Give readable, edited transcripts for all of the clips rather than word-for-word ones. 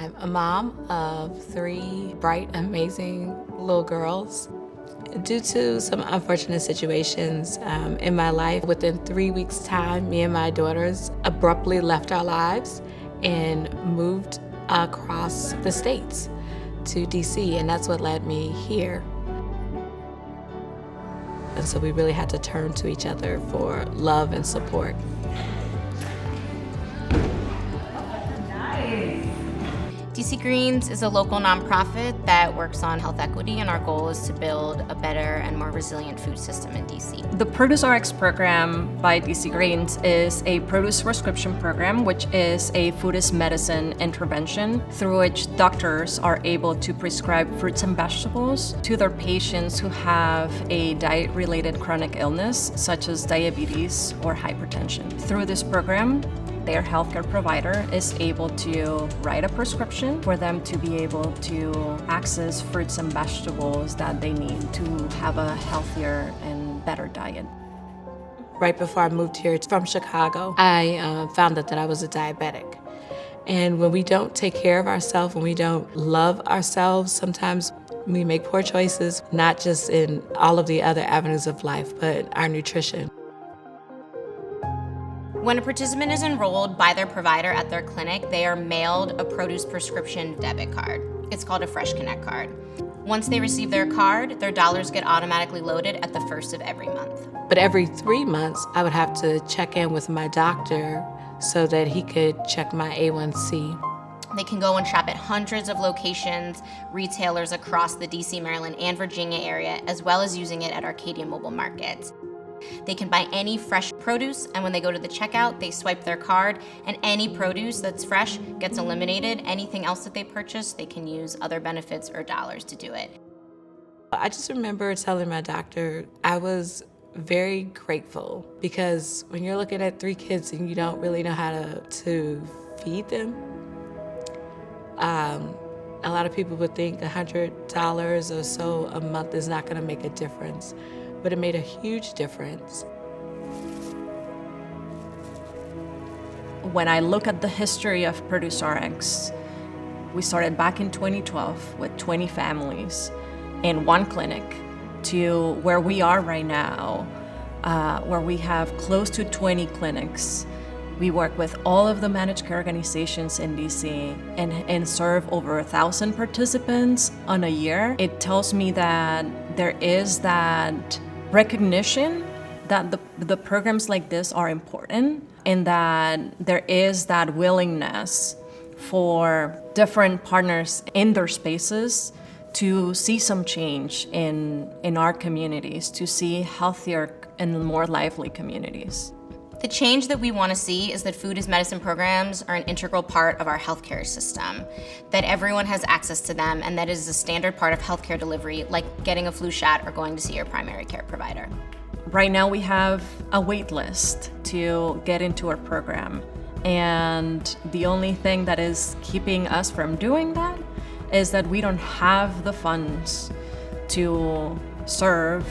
I'm a mom of 3 bright, amazing little girls. Due to some unfortunate situations in my life, within 3 weeks' time, me and my daughters abruptly left our lives and moved across the states to DC, and that's what led me here. And so we really had to turn to each other for love and support. DC Greens is a local nonprofit that works on health equity, and our goal is to build a better and more resilient food system in DC. The Produce RX program by DC Greens is a produce prescription program, which is a food as medicine intervention through which doctors are able to prescribe fruits and vegetables to their patients who have a diet-related chronic illness, such as diabetes or hypertension. Through this program, their healthcare provider is able to write a prescription for them to be able to access fruits and vegetables that they need to have a healthier and better diet. Right before I moved here from Chicago, I found out that I was a diabetic. And when we don't take care of ourselves, when we don't love ourselves, sometimes we make poor choices, not just in all of the other avenues of life, but our nutrition. When a participant is enrolled by their provider at their clinic, they are mailed a produce prescription debit card. It's called a Fresh Connect card. Once they receive their card, their dollars get automatically loaded at the first of every month. But every 3 months, I would have to check in with my doctor so that he could check my A1C. They can go and shop at hundreds of locations, retailers across the DC, Maryland, and Virginia area, as well as using it at Arcadia Mobile Markets. They can buy any fresh produce, and when they go to the checkout, they swipe their card, and any produce that's fresh gets eliminated. Anything else that they purchase, they can use other benefits or dollars to do it. I just remember telling my doctor I was very grateful, because when you're looking at 3 kids and you don't really know how to feed them, a lot of people would think $100 or so a month is not going to make a difference. But it made a huge difference. When I look at the history of Produce RX, we started back in 2012 with 20 families in 1 clinic to where we are right now, where we have close to 20 clinics. We work with all of the managed care organizations in DC and serve over 1,000 participants on a year. It tells me that there is that recognition that the programs like this are important, and that there is that willingness for different partners in their spaces to see some change in our communities, to see healthier and more lively communities. The change that we want to see is that food as medicine programs are an integral part of our healthcare system, that everyone has access to them, and that is a standard part of healthcare delivery, like getting a flu shot or going to see your primary care provider. Right now we have a wait list to get into our program, and the only thing that is keeping us from doing that is that we don't have the funds to serve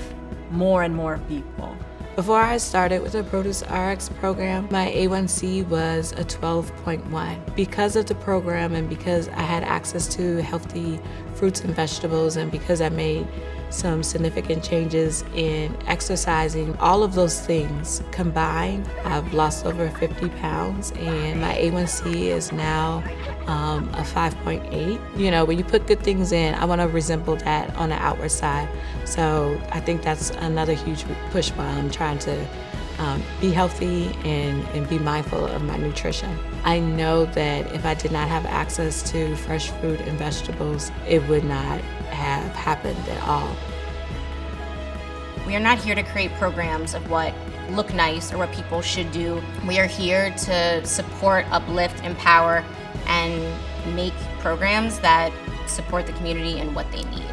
more and more people. Before I started with the Produce RX program, my A1C was a 12.1. Because of the program and because I had access to healthy fruits and vegetables, and because I made some significant changes in exercising, all of those things combined, I've lost over 50 pounds, and my A1C is now a 5.8. You know, when you put good things in, I want to resemble that on the outward side. So I think that's another huge push while I'm trying to be healthy and be mindful of my nutrition. I know that if I did not have access to fresh fruit and vegetables, it would not have happened at all. We are not here to create programs of what look nice or what people should do. We are here to support, uplift, empower, and make programs that support the community and what they need.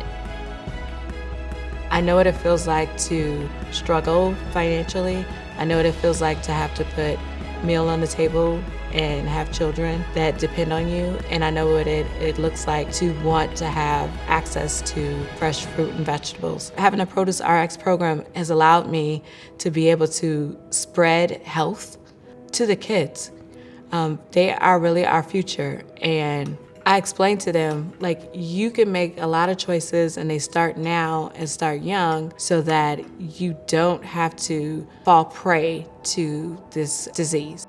I know what it feels like to struggle financially. I know what it feels like to have to put meal on the table and have children that depend on you. And I know what it looks like to want to have access to fresh fruit and vegetables. Having a Produce RX program has allowed me to be able to spread health to the kids. They are really our future. And I explained to them, like, you can make a lot of choices and they start now and start young so that you don't have to fall prey to this disease.